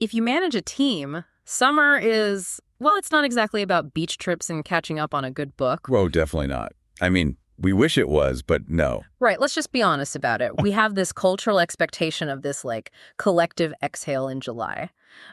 if you manage a team, summer is, well, it's not exactly about beach trips and catching up on a good book. Whoa, definitely not. I mean, we wish it was, but no. Right. Let's just be honest about it. We have this cultural expectation of this collective exhale in July.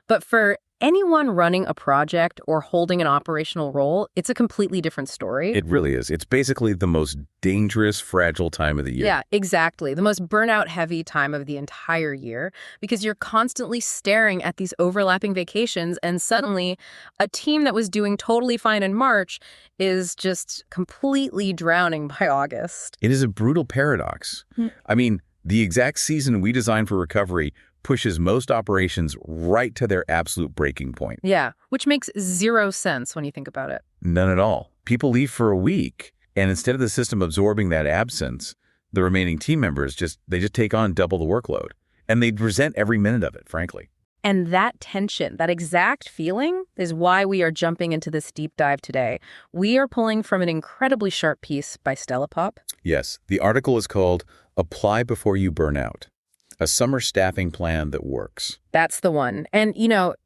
But for anyone running a project or holding an operational role, it's a completely different story. It really is. It's basically the most dangerous, fragile time of the year. Yeah, exactly. The most burnout-heavy time of the entire year, because you're constantly staring at these overlapping vacations, and suddenly a team that was doing totally fine in March is just completely drowning by August. It is a brutal paradox. I mean, the exact season we designed for recovery pushes most operations right to their absolute breaking point. Yeah, which makes zero sense when you think about it. None at all. People leave for a week, and instead of the system absorbing that absence, the remaining team members just take on double the workload. And they resent every minute of it, frankly. And that tension, that exact feeling, is why we are jumping into this deep dive today. We are pulling from an incredibly sharp piece by Stella Pop. Yes, the article is called Apply Before You Burn Out, a summer staffing plan that works. That's the one. And,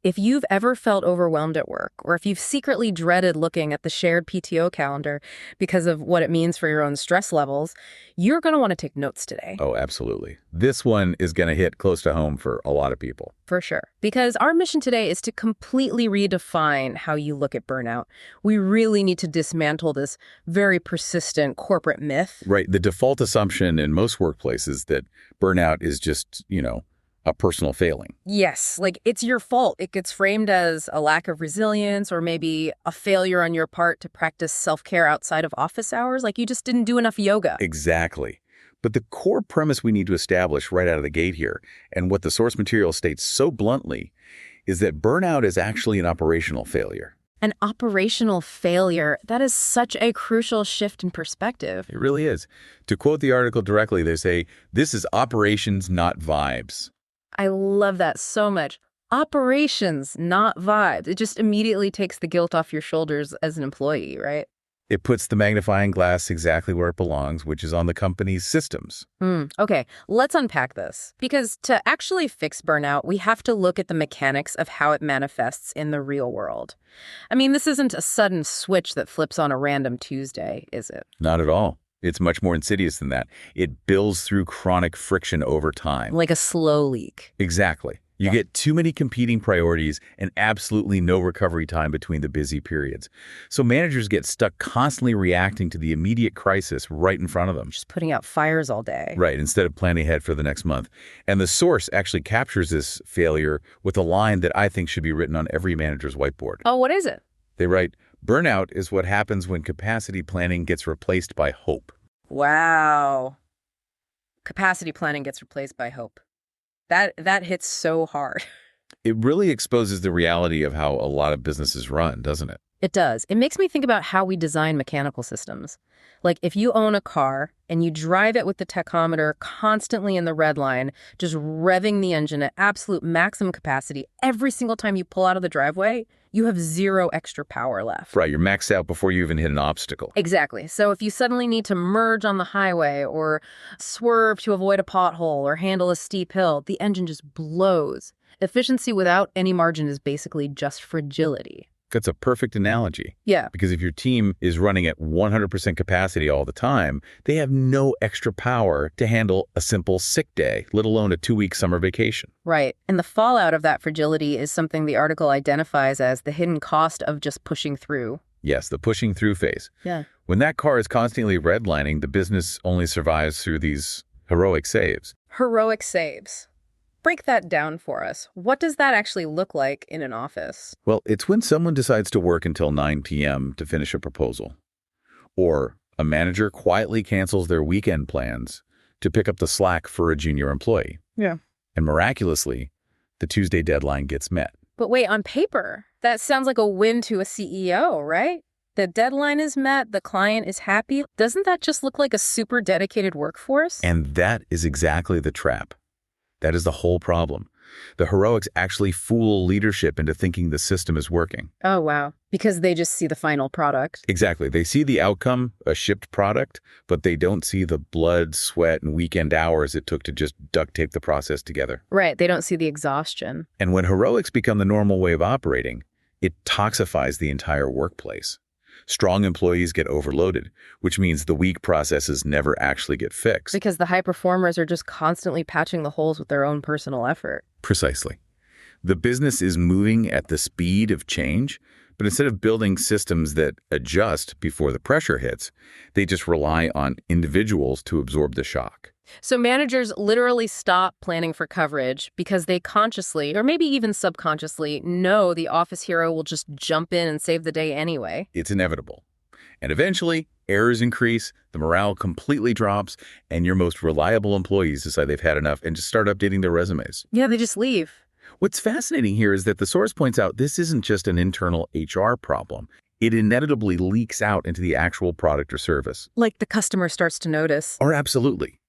if you've ever felt overwhelmed at work, or if you've secretly dreaded looking at the shared PTO calendar because of what it means for your own stress levels, you're going to want to take notes today. Oh, absolutely. This one is going to hit close to home for a lot of people. For sure. Because our mission today is to completely redefine how you look at burnout. We really need to dismantle this very persistent corporate myth. Right. The default assumption in most workplaces that burnout is just, a personal failing. Yes, it's your fault. It gets framed as a lack of resilience or maybe a failure on your part to practice self-care outside of office hours, like you just didn't do enough yoga. Exactly. But the core premise we need to establish right out of the gate here, and what the source material states so bluntly, is that burnout is actually an operational failure. An operational failure. That is such a crucial shift in perspective. It really is. To quote the article directly, they say, "This is operations, not vibes." I love that so much. Operations, not vibes. It just immediately takes the guilt off your shoulders as an employee, right? It puts the magnifying glass exactly where it belongs, which is on the company's systems. Okay, let's unpack this. Because to actually fix burnout, we have to look at the mechanics of how it manifests in the real world. I mean, this isn't a sudden switch that flips on a random Tuesday, is it? Not at all. It's much more insidious than that. It builds through chronic friction over time. Like a slow leak. Exactly. You get too many competing priorities and absolutely no recovery time between the busy periods. So managers get stuck constantly reacting to the immediate crisis right in front of them. Just putting out fires all day. Right, instead of planning ahead for the next month. And the source actually captures this failure with a line that I think should be written on every manager's whiteboard. Oh, what is it? They write, "Burnout is what happens when capacity planning gets replaced by hope." Wow. Capacity planning gets replaced by hope. That hits so hard. It really exposes the reality of how a lot of businesses run, doesn't it? It does. It makes me think about how we design mechanical systems. Like if you own a car and you drive it with the tachometer constantly in the red line, just revving the engine at absolute maximum capacity every single time you pull out of the driveway, you have zero extra power left. Right, you're maxed out before you even hit an obstacle. Exactly. So if you suddenly need to merge on the highway or swerve to avoid a pothole or handle a steep hill, the engine just blows. Efficiency without any margin is basically just fragility. That's a perfect analogy. Yeah. Because if your team is running at 100% capacity all the time, they have no extra power to handle a simple sick day, let alone a 2-week summer vacation. Right. And the fallout of that fragility is something the article identifies as the hidden cost of just pushing through. Yes, the pushing through phase. Yeah. When that car is constantly redlining, the business only survives through these heroic saves. Heroic saves. Break that down for us. What does that actually look like in an office? Well, it's when someone decides to work until 9 p.m. to finish a proposal. Or a manager quietly cancels their weekend plans to pick up the slack for a junior employee. Yeah. And miraculously, the Tuesday deadline gets met. But wait, on paper, that sounds like a win to a CEO, right? The deadline is met, the client is happy. Doesn't that just look like a super dedicated workforce? And that is exactly the trap. That is the whole problem. The heroics actually fool leadership into thinking the system is working. Oh, wow. Because they just see the final product. Exactly. They see the outcome, a shipped product, but they don't see the blood, sweat, and weekend hours it took to just duct tape the process together. Right. They don't see the exhaustion. And when heroics become the normal way of operating, it toxifies the entire workplace. Strong employees get overloaded, which means the weak processes never actually get fixed. Because the high performers are just constantly patching the holes with their own personal effort. Precisely. The business is moving at the speed of change, but instead of building systems that adjust before the pressure hits, they just rely on individuals to absorb the shock. So managers literally stop planning for coverage because they consciously, or maybe even subconsciously, know the office hero will just jump in and save the day anyway. It's inevitable. And eventually, errors increase, the morale completely drops, and your most reliable employees decide they've had enough and just start updating their resumes. Yeah, they just leave. What's fascinating here is that the source points out this isn't just an internal HR problem. It inevitably leaks out into the actual product or service. Like the customer starts to notice. Or absolutely.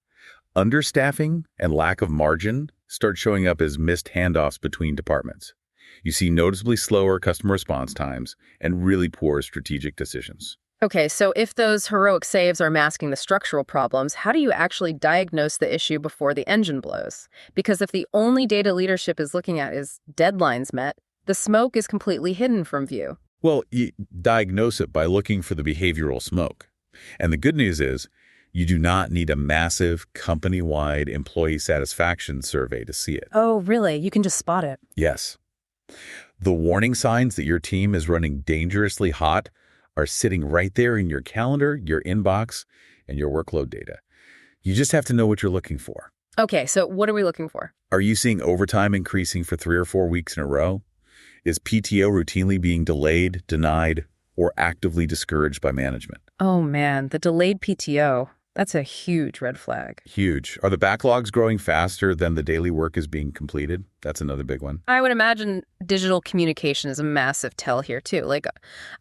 Understaffing and lack of margin start showing up as missed handoffs between departments. You see noticeably slower customer response times and really poor strategic decisions. Okay, so if those heroic saves are masking the structural problems, how do you actually diagnose the issue before the engine blows? Because if the only data leadership is looking at is deadlines met, the smoke is completely hidden from view. Well, you diagnose it by looking for the behavioral smoke. And the good news is, you do not need a massive company-wide employee satisfaction survey to see it. Oh, really? You can just spot it. Yes. The warning signs that your team is running dangerously hot are sitting right there in your calendar, your inbox, and your workload data. You just have to know what you're looking for. Okay, so what are we looking for? Are you seeing overtime increasing for 3 or 4 weeks in a row? Is PTO routinely being delayed, denied, or actively discouraged by management? Oh man, the delayed PTO. That's a huge red flag. Huge. Are the backlogs growing faster than the daily work is being completed? That's another big one. I would imagine digital communication is a massive tell here too. Like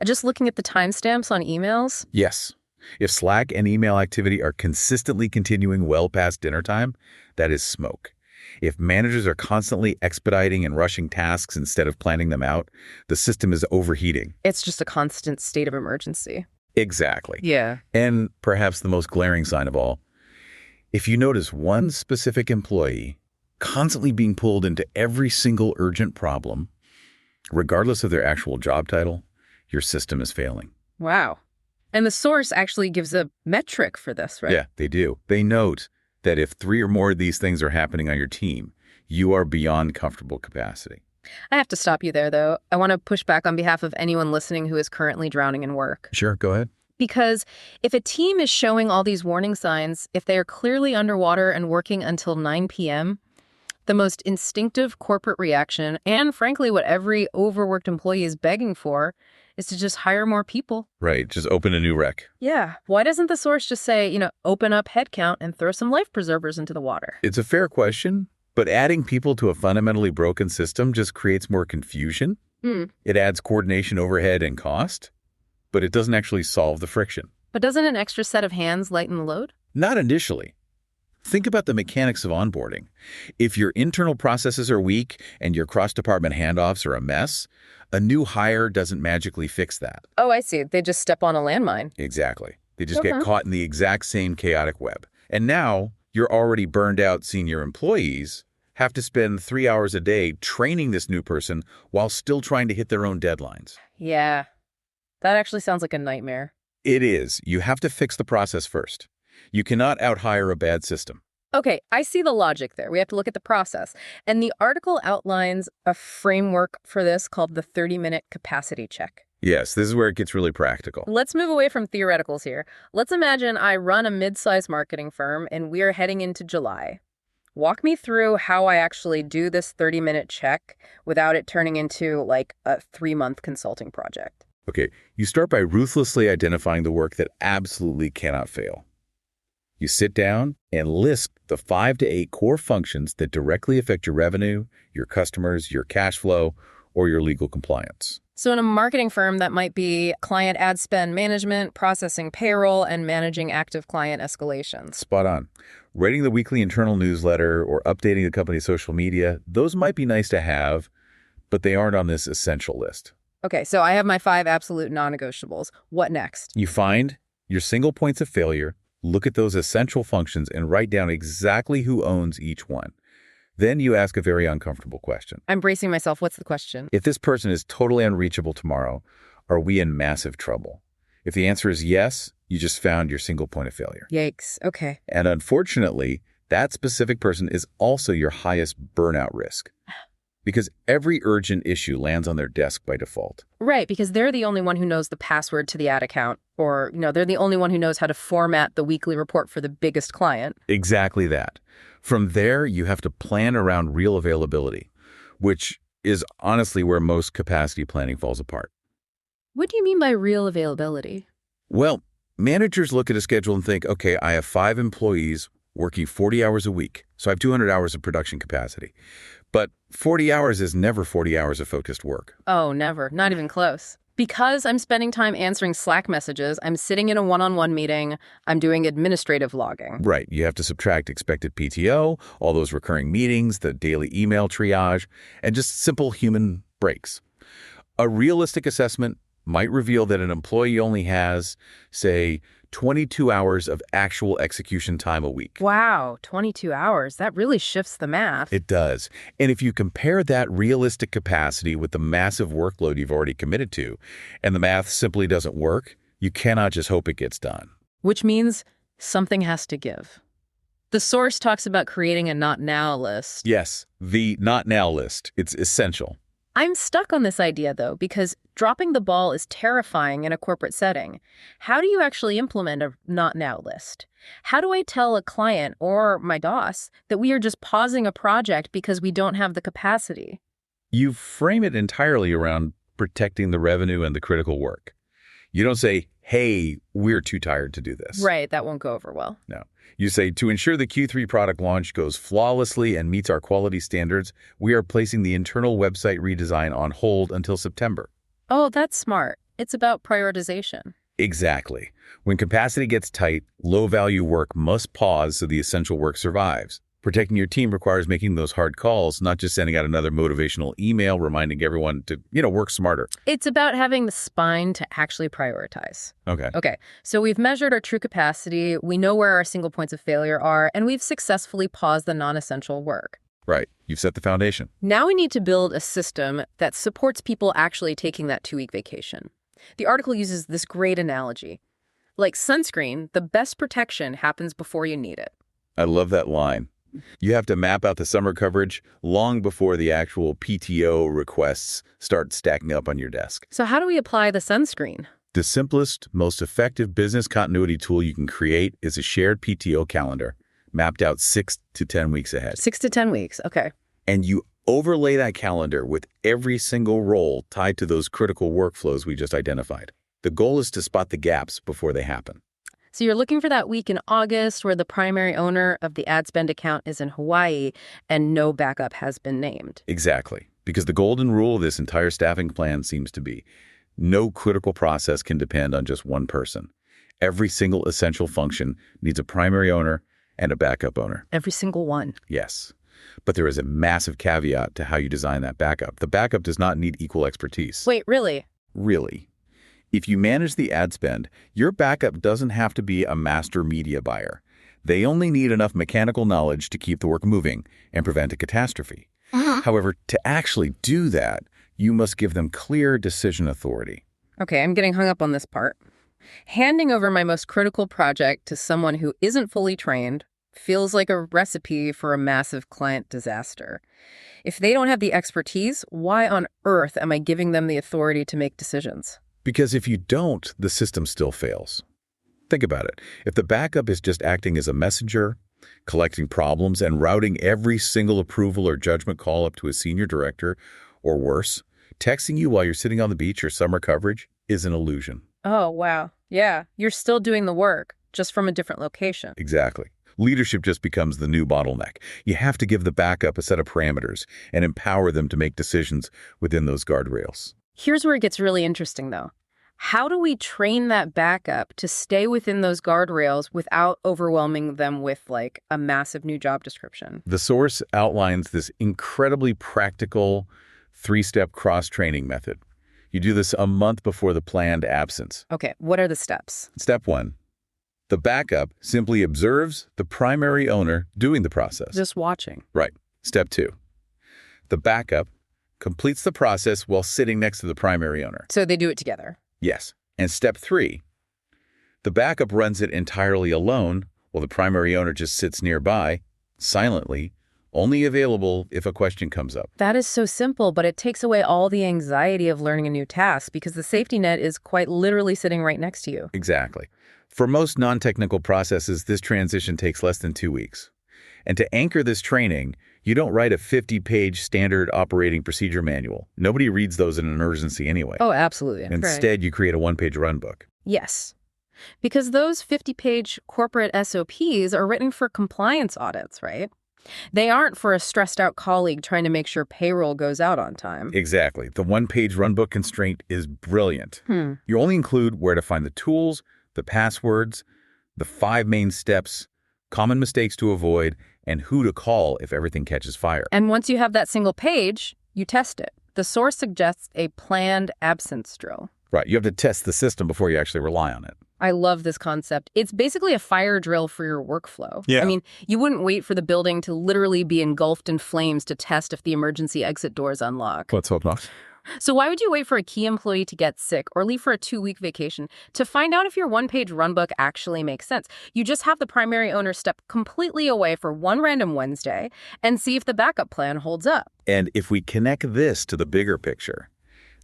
just looking at the timestamps on emails. Yes. If Slack and email activity are consistently continuing well past dinner time, that is smoke. If managers are constantly expediting and rushing tasks instead of planning them out, the system is overheating. It's just a constant state of emergency. Exactly. Yeah. And perhaps the most glaring sign of all, if you notice one specific employee constantly being pulled into every single urgent problem, regardless of their actual job title, your system is failing. Wow. And the source actually gives a metric for this, right? Yeah, they do. They note that if 3 or more of these things are happening on your team, you are beyond comfortable capacity. I have to stop you there, though. I want to push back on behalf of anyone listening who is currently drowning in work. Sure, go ahead. Because if a team is showing all these warning signs, if they are clearly underwater and working until 9 p.m., the most instinctive corporate reaction, and frankly what every overworked employee is begging for, is to just hire more people. Right, just open a new rec. Yeah. Why doesn't the source just say, open up headcount and throw some life preservers into the water? It's a fair question, but adding people to a fundamentally broken system just creates more confusion. It adds coordination overhead and cost, but it doesn't actually solve the friction. But doesn't an extra set of hands lighten the load? Not initially. Think about the mechanics of onboarding. If your internal processes are weak and your cross-department handoffs are a mess, a new hire doesn't magically fix that. Oh, I see. They just step on a landmine. Exactly. They just get caught in the exact same chaotic web. And now your already burned out senior employees have to spend 3 hours a day training this new person while still trying to hit their own deadlines. Yeah, that actually sounds like a nightmare. It is. You have to fix the process first. You cannot out-hire a bad system. Okay, I see the logic there. We have to look at the process. And the article outlines a framework for this called the 30-minute capacity check. Yes, this is where it gets really practical. Let's move away from theoreticals here. Let's imagine I run a mid-sized marketing firm and we are heading into July. Walk me through how I actually do this 30-minute check without it turning into like a 3-month consulting project. Okay, you start by ruthlessly identifying the work that absolutely cannot fail. You sit down and list the 5 to 8 core functions that directly affect your revenue, your customers, your cash flow, or your legal compliance. So in a marketing firm, that might be client ad spend management, processing payroll, and managing active client escalations. Spot on. Writing the weekly internal newsletter or updating the company's social media, those might be nice to have, but they aren't on this essential list. Okay, so I have my 5 absolute non-negotiables. What next? You find your single points of failure, look at those essential functions, and write down exactly who owns each one. Then you ask a very uncomfortable question. I'm bracing myself. What's the question? If this person is totally unreachable tomorrow, are we in massive trouble? If the answer is yes, you just found your single point of failure. Yikes. Okay. And unfortunately, that specific person is also your highest burnout risk. Because every urgent issue lands on their desk by default. Right, because they're the only one who knows the password to the ad account, or, they're the only one who knows how to format the weekly report for the biggest client. Exactly that. From there, you have to plan around real availability, which is honestly where most capacity planning falls apart. What do you mean by real availability? Well, managers look at a schedule and think, okay, I have 5 employees working 40 hours a week, so I have 200 hours of production capacity. But 40 hours is never 40 hours of focused work. Oh, never. Not even close. Because I'm spending time answering Slack messages, I'm sitting in a one-on-one meeting, I'm doing administrative logging. Right. You have to subtract expected PTO, all those recurring meetings, the daily email triage, and just simple human breaks. A realistic assessment might reveal that an employee only has, say, 22 hours of actual execution time a week. Wow, 22 hours. That really shifts the math. It does. And if you compare that realistic capacity with the massive workload you've already committed to, and the math simply doesn't work, you cannot just hope it gets done. Which means something has to give. The source talks about creating a not now list. Yes, the not now list. It's essential. I'm stuck on this idea, though, because dropping the ball is terrifying in a corporate setting. How do you actually implement a not now list? How do I tell a client or my boss that we are just pausing a project because we don't have the capacity? You frame it entirely around protecting the revenue and the critical work. You don't say, hey, we're too tired to do this. Right, that won't go over well. No. You say, to ensure the Q3 product launch goes flawlessly and meets our quality standards, we are placing the internal website redesign on hold until September. Oh, that's smart. It's about prioritization. Exactly. When capacity gets tight, low-value work must pause so the essential work survives. Protecting your team requires making those hard calls, not just sending out another motivational email reminding everyone to, work smarter. It's about having the spine to actually prioritize. Okay. So we've measured our true capacity, we know where our single points of failure are, and we've successfully paused the non-essential work. Right. You've set the foundation. Now we need to build a system that supports people actually taking that 2-week vacation. The article uses this great analogy. Like sunscreen, the best protection happens before you need it. I love that line. You have to map out the summer coverage long before the actual PTO requests start stacking up on your desk. So how do we apply the sunscreen? The simplest, most effective business continuity tool you can create is a shared PTO calendar, mapped out 6 to 10 weeks ahead. 6 to 10 weeks, okay. And you overlay that calendar with every single role tied to those critical workflows we just identified. The goal is to spot the gaps before they happen. So you're looking for that week in August where the primary owner of the ad spend account is in Hawaii and no backup has been named. Exactly. Because the golden rule of this entire staffing plan seems to be no critical process can depend on just one person. Every single essential function needs a primary owner and a backup owner. Every single one. Yes. But there is a massive caveat to how you design that backup. The backup does not need equal expertise. Wait, really? Really. If you manage the ad spend, your backup doesn't have to be a master media buyer. They only need enough mechanical knowledge to keep the work moving and prevent a catastrophe. However, to actually do that, you must give them clear decision authority. Okay, I'm getting hung up on this part. Handing over my most critical project to someone who isn't fully trained feels like a recipe for a massive client disaster. If they don't have the expertise, why on earth am I giving them the authority to make decisions? Because if you don't, the system still fails. Think about it. If the backup is just acting as a messenger, collecting problems and routing every single approval or judgment call up to a senior director, or worse, texting you while you're sitting on the beach or summer coverage is an illusion. Oh, wow. Yeah, you're still doing the work, just from a different location. Exactly. Leadership just becomes the new bottleneck. You have to give the backup a set of parameters and empower them to make decisions within those guardrails. Here's where it gets really interesting, though. How do we train that backup to stay within those guardrails without overwhelming them with like a massive new job description? The source outlines this incredibly practical three-step cross-training method. You do this a month before the planned absence. Okay, what are the steps? Step 1. The backup simply observes the primary owner doing the process. Just watching. Right. Step 2. The backup completes the process while sitting next to the primary owner. So they do it together. Yes. And step 3. The backup runs it entirely alone while the primary owner just sits nearby, silently, only available if a question comes up. That is so simple, but it takes away all the anxiety of learning a new task because the safety net is quite literally sitting right next to you. Exactly. For most non-technical processes, this transition takes less than 2 weeks. And to anchor this training, you don't write a 50-page standard operating procedure manual. Nobody reads those in an emergency anyway. Oh, absolutely. Instead, you create a one-page runbook. Yes. Because those 50-page corporate SOPs are written for compliance audits, right? They aren't for a stressed-out colleague trying to make sure payroll goes out on time. Exactly. The one-page runbook constraint is brilliant. You only include where to find the tools, the passwords, the 5 main steps, common mistakes to avoid, and who to call if everything catches fire. And once you have that single page, you test it. The source suggests a planned absence drill. Right. You have to test the system before you actually rely on it. I love this concept. It's basically a fire drill for your workflow. Yeah. I mean, you wouldn't wait for the building to literally be engulfed in flames to test if the emergency exit doors unlock. Let's hope not. So why would you wait for a key employee to get sick or leave for a 2-week vacation to find out if your one-page runbook actually makes sense? You just have the primary owner step completely away for one random Wednesday and see if the backup plan holds up. And if we connect this to the bigger picture,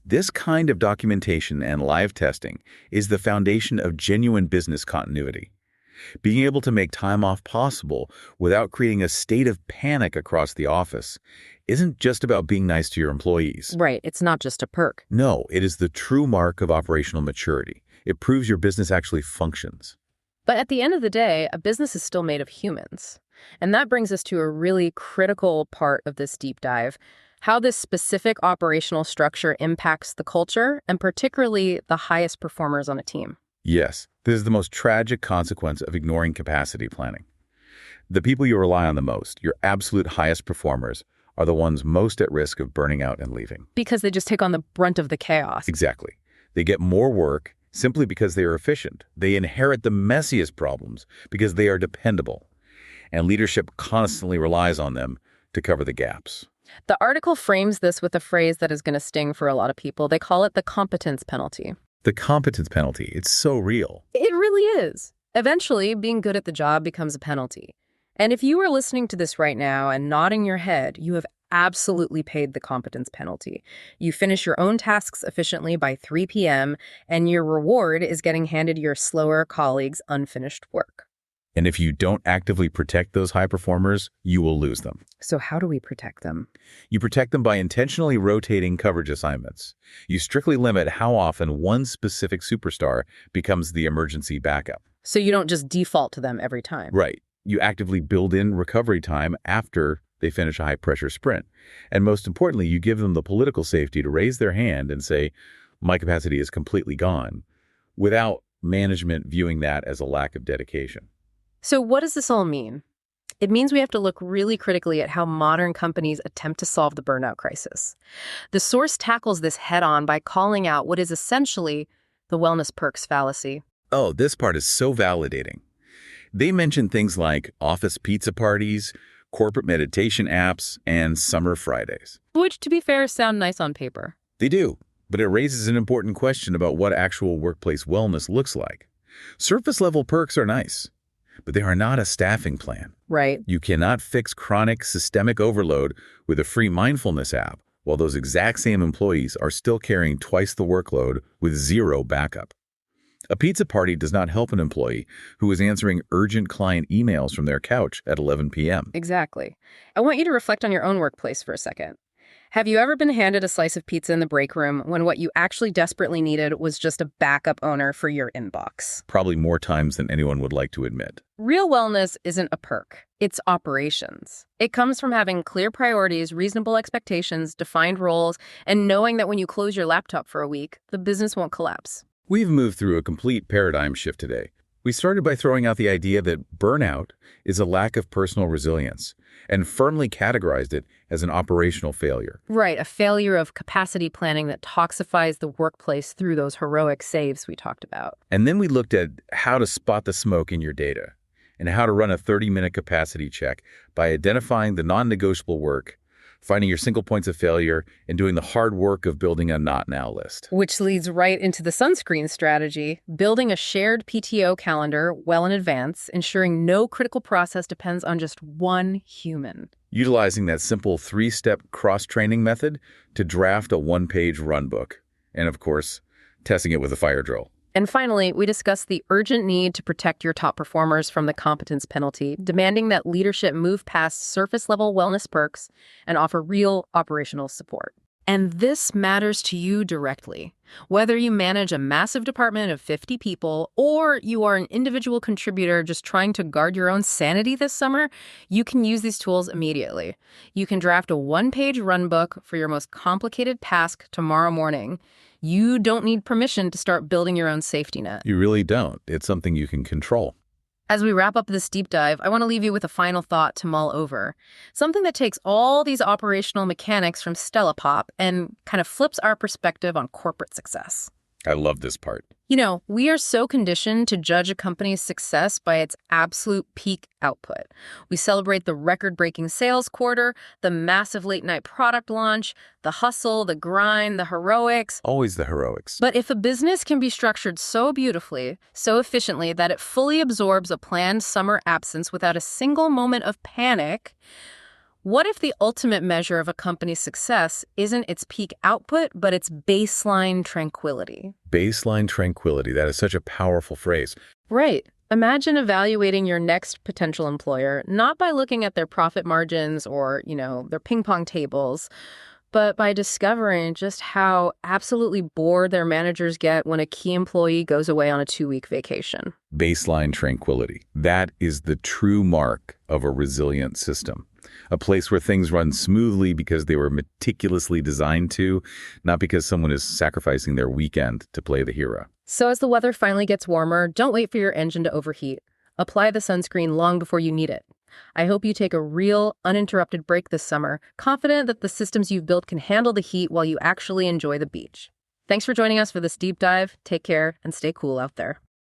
this kind of documentation and live testing is the foundation of genuine business continuity. Being able to make time off possible without creating a state of panic across the office isn't just about being nice to your employees. Right. It's not just a perk. No, it is the true mark of operational maturity. It proves your business actually functions. But at the end of the day, a business is still made of humans. And that brings us to a really critical part of this deep dive: how this specific operational structure impacts the culture and particularly the highest performers on a team. Yes, this is the most tragic consequence of ignoring capacity planning. The people you rely on the most, your absolute highest performers, are the ones most at risk of burning out and leaving. Because they just take on the brunt of the chaos. Exactly. They get more work simply because they are efficient. They inherit the messiest problems because they are dependable. And leadership constantly relies on them to cover the gaps. The article frames this with a phrase that is going to sting for a lot of people. They call it the competence penalty. The competence penalty, it's so real. It really is. Eventually, being good at the job becomes a penalty. And if you are listening to this right now and nodding your head, you have absolutely paid the competence penalty. You finish your own tasks efficiently by 3 p.m., and your reward is getting handed your slower colleagues' unfinished work. And if you don't actively protect those high performers, you will lose them. So how do we protect them? You protect them by intentionally rotating coverage assignments. You strictly limit how often one specific superstar becomes the emergency backup. So you don't just default to them every time. Right. You actively build in recovery time after they finish a high-pressure sprint. And most importantly, you give them the political safety to raise their hand and say, my capacity is completely gone, without management viewing that as a lack of dedication. So what does this all mean? It means we have to look really critically at how modern companies attempt to solve the burnout crisis. The source tackles this head-on by calling out what is essentially the wellness perks fallacy. Oh, this part is so validating. They mention things like office pizza parties, corporate meditation apps, and summer Fridays. Which, to be fair, sound nice on paper. They do, but it raises an important question about what actual workplace wellness looks like. Surface-level perks are nice, but they are not a staffing plan. Right. You cannot fix chronic systemic overload with a free mindfulness app, while those exact same employees are still carrying twice the workload with zero backup. A pizza party does not help an employee who is answering urgent client emails from their couch at 11 p.m. Exactly. I want you to reflect on your own workplace for a second. Have you ever been handed a slice of pizza in the break room when what you actually desperately needed was just a backup owner for your inbox? Probably more times than anyone would like to admit. Real wellness isn't a perk. It's operations. It comes from having clear priorities, reasonable expectations, defined roles, and knowing that when you close your laptop for a week, the business won't collapse. We've moved through a complete paradigm shift today. We started by throwing out the idea that burnout is a lack of personal resilience and firmly categorized it as an operational failure. Right, a failure of capacity planning that toxifies the workplace through those heroic saves we talked about. And then we looked at how to spot the smoke in your data and how to run a 30-minute capacity check by identifying the non-negotiable work, finding your single points of failure, and doing the hard work of building a not now list. Which leads right into the sunscreen strategy, building a shared PTO calendar well in advance, ensuring no critical process depends on just one human. Utilizing that simple 3-step cross-training method to draft a 1-page runbook. And of course, testing it with a fire drill. And finally, we discussed the urgent need to protect your top performers from the competence penalty, demanding that leadership move past surface-level wellness perks and offer real operational support. And this matters to you directly. Whether you manage a massive department of 50 people or you are an individual contributor just trying to guard your own sanity this summer, you can use these tools immediately. You can draft a 1-page runbook for your most complicated task tomorrow morning. You don't need permission to start building your own safety net. You really don't. It's something you can control. As we wrap up this deep dive, I want to leave you with a final thought to mull over. Something that takes all these operational mechanics from Stella Pop and kind of flips our perspective on corporate success. I love this part. You know, we are so conditioned to judge a company's success by its absolute peak output. We celebrate the record-breaking sales quarter, the massive late-night product launch, the hustle, the grind, the heroics. Always the heroics. But if a business can be structured so beautifully, so efficiently, that it fully absorbs a planned summer absence without a single moment of panic, what if the ultimate measure of a company's success isn't its peak output, but its baseline tranquility? Baseline tranquility. That is such a powerful phrase. Right. Imagine evaluating your next potential employer, not by looking at their profit margins or, their ping pong tables, but by discovering just how absolutely bored their managers get when a key employee goes away on a 2-week vacation. Baseline tranquility. That is the true mark of a resilient system. A place where things run smoothly because they were meticulously designed to, not because someone is sacrificing their weekend to play the hero. So as the weather finally gets warmer, don't wait for your engine to overheat. Apply the sunscreen long before you need it. I hope you take a real, uninterrupted break this summer, confident that the systems you've built can handle the heat while you actually enjoy the beach. Thanks for joining us for this deep dive. Take care and stay cool out there.